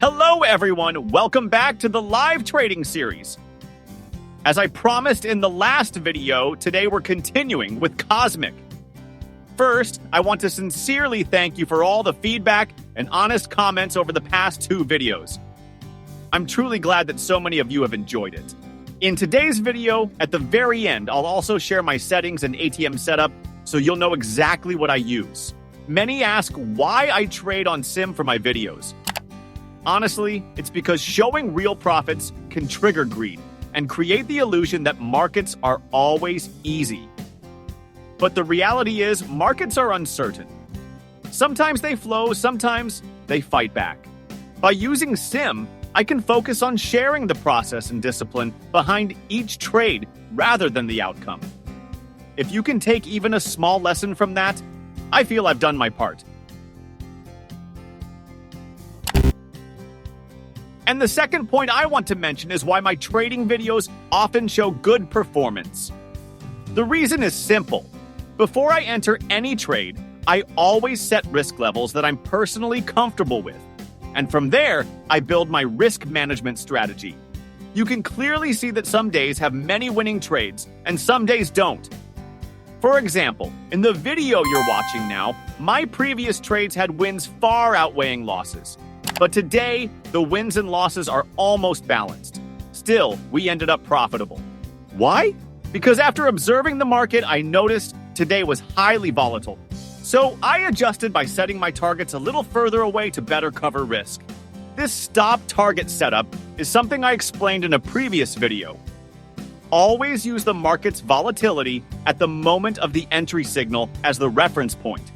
Hello everyone, welcome back to the live trading series. As I promised in the last video, today we're continuing with Cosmik. First, I want to sincerely thank you for all the feedback and honest comments over the past 2 videos. I'm truly glad that so many of you have enjoyed it. In today's video, at the very end, I'll also share my settings and ATM setup so you'll know exactly what I use. Many ask why I trade on Sim for my videos. Honestly, it's because showing real profits can trigger greed and create the illusion that markets are always easy. But the reality is, markets are uncertain. Sometimes they flow, sometimes they fight back. By using Sim, I can focus on sharing the process and discipline behind each trade rather than the outcome. If you can take even a small lesson from that, I feel I've done my part. And the second point I want to mention is why my trading videos often show good performance. The reason is simple. Before I enter any trade, I always set risk levels that I'm personally comfortable with. And from there, I build my risk management strategy. You can clearly see that some days have many winning trades and some days don't. For example, in the video you're watching now, my previous trades had wins far outweighing losses. But today, the wins and losses are almost balanced. Still, we ended up profitable. Why? Because after observing the market, I noticed today was highly volatile. So I adjusted by setting my targets a little further away to better cover risk. This stop target setup is something I explained in a previous video. Always use the market's volatility at the moment of the entry signal as the reference point.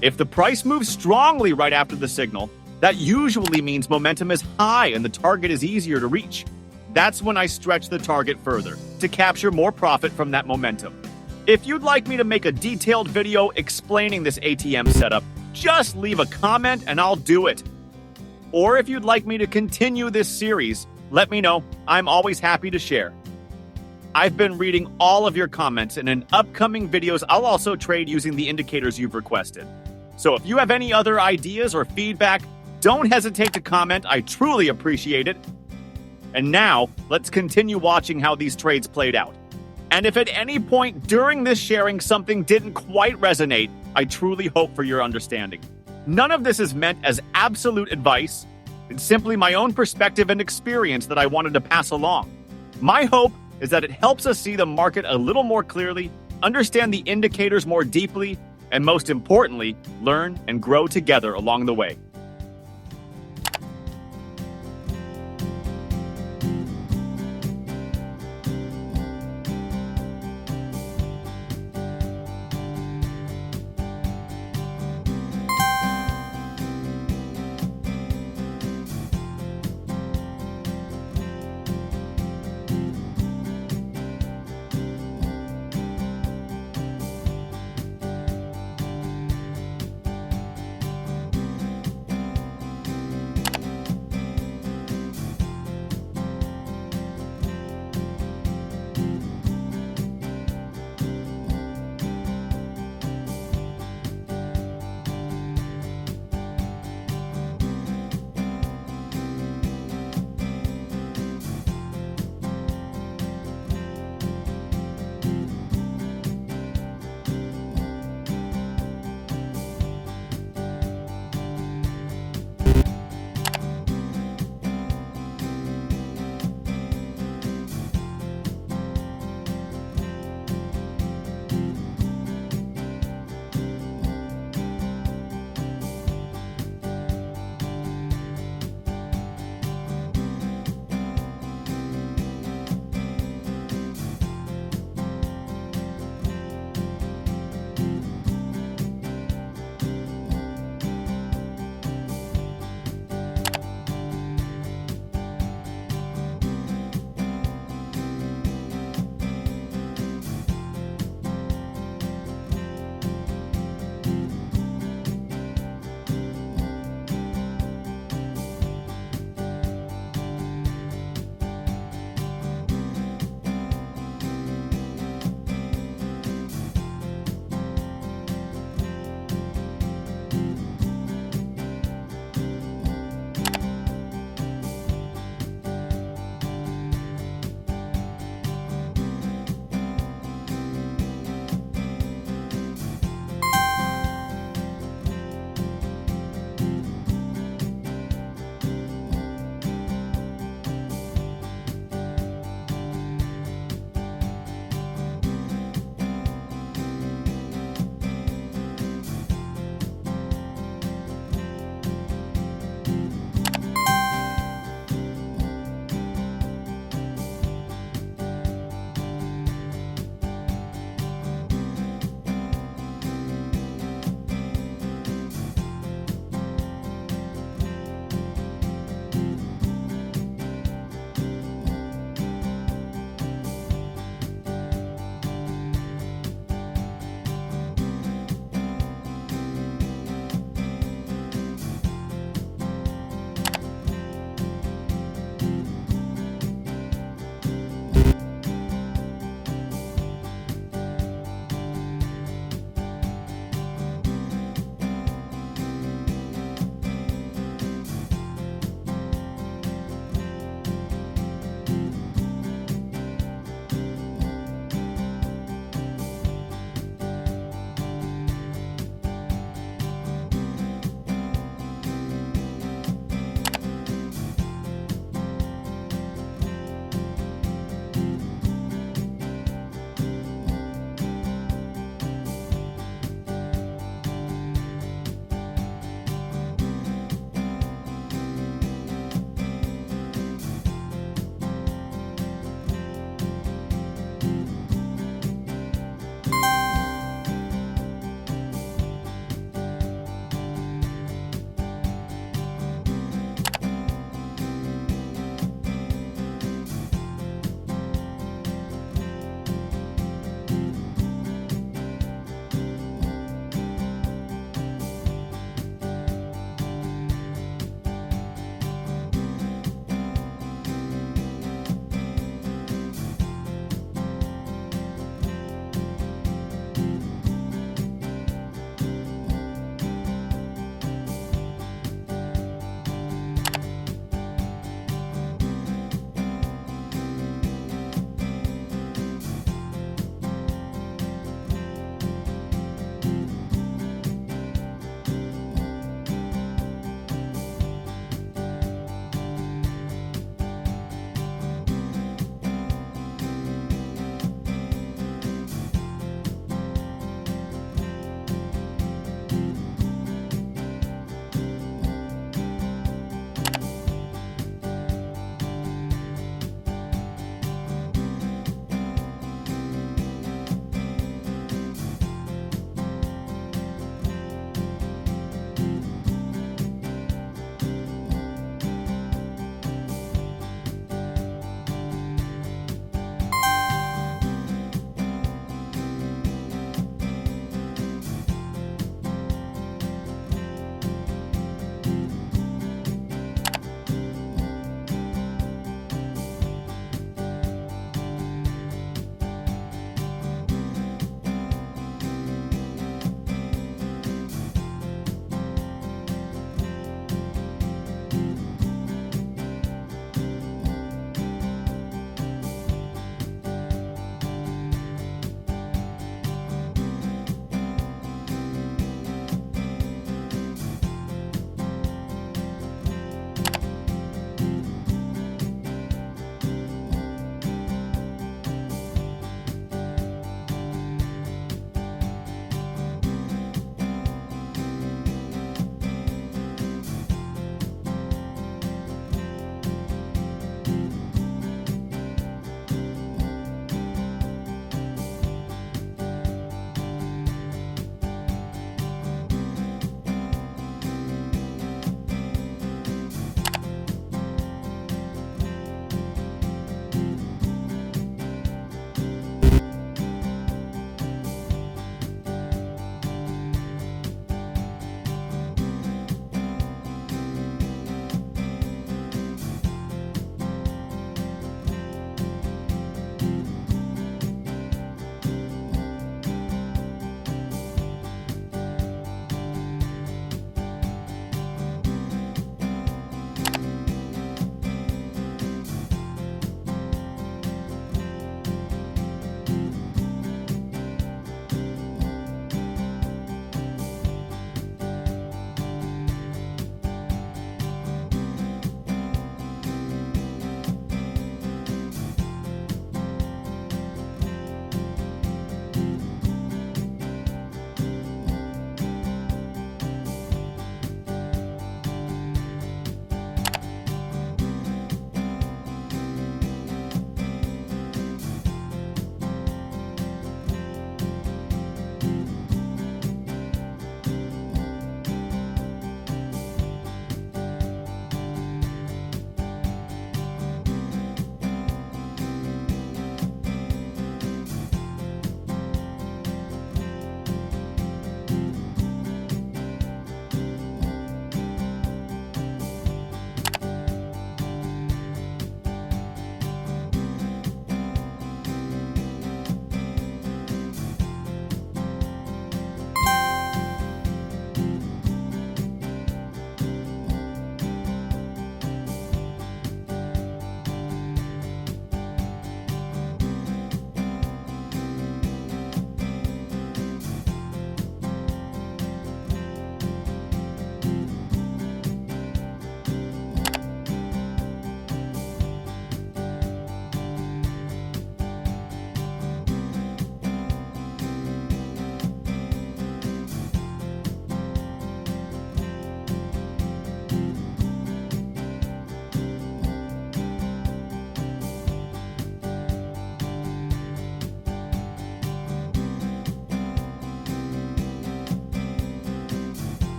If the price moves strongly right after the signal, that usually means momentum is high and the target is easier to reach. That's when I stretch the target further to capture more profit from that momentum. If you'd like me to make a detailed video explaining this ATM setup, just leave a comment and I'll do it. Or if you'd like me to continue this series, let me know. I'm always happy to share. I've been reading all of your comments, and in upcoming videos, I'll also trade using the indicators you've requested. So if you have any other ideas or feedback, don't hesitate to comment. I truly appreciate it. And now, let's continue watching how these trades played out. And if at any point during this sharing something didn't quite resonate, I truly hope for your understanding. None of this is meant as absolute advice. It's simply my own perspective and experience that I wanted to pass along. My hope is that it helps us see the market a little more clearly, understand the indicators more deeply, and most importantly, learn and grow together along the way.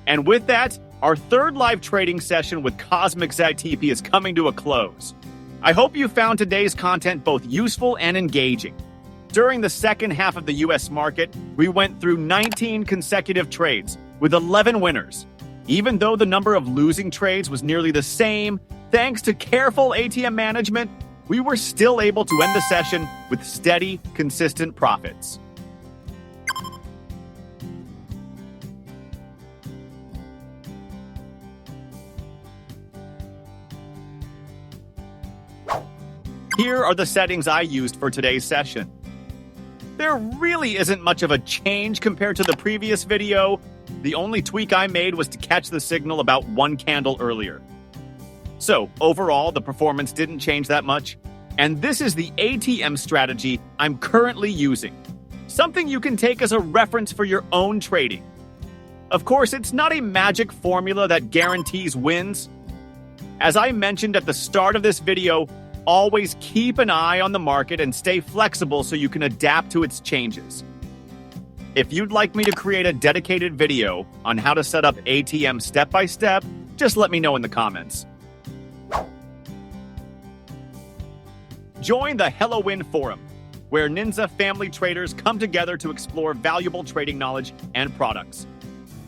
And with that, our third live trading session with Cosmik Z-TP is coming to a close. I hope you found today's content both useful and engaging. During the second half of the US market, we went through 19 consecutive trades with 11 winners. Even though the number of losing trades was nearly the same, thanks to careful ATM management, we were still able to end the session with steady, consistent profits. Here are the settings I used for today's session. There really isn't much of a change compared to the previous video. The only tweak I made was to catch the signal about one candle earlier. So, overall, the performance didn't change that much. And this is the ATM strategy I'm currently using. Something you can take as a reference for your own trading. Of course, it's not a magic formula that guarantees wins. As I mentioned at the start of this video, always keep an eye on the market and stay flexible so you can adapt to its changes. If you'd like me to create a dedicated video on how to set up ATM step-by-step, just let me know in the comments. Join the HelloWin forum, where ninzaFamily traders come together to explore valuable trading knowledge and products.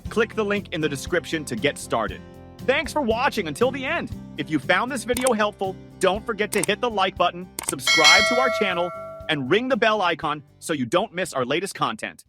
Click the link in the description to get started. Thanks for watching until the end. If you found this video helpful, don't forget to hit the like button, subscribe to our channel, and ring the bell icon so you don't miss our latest content.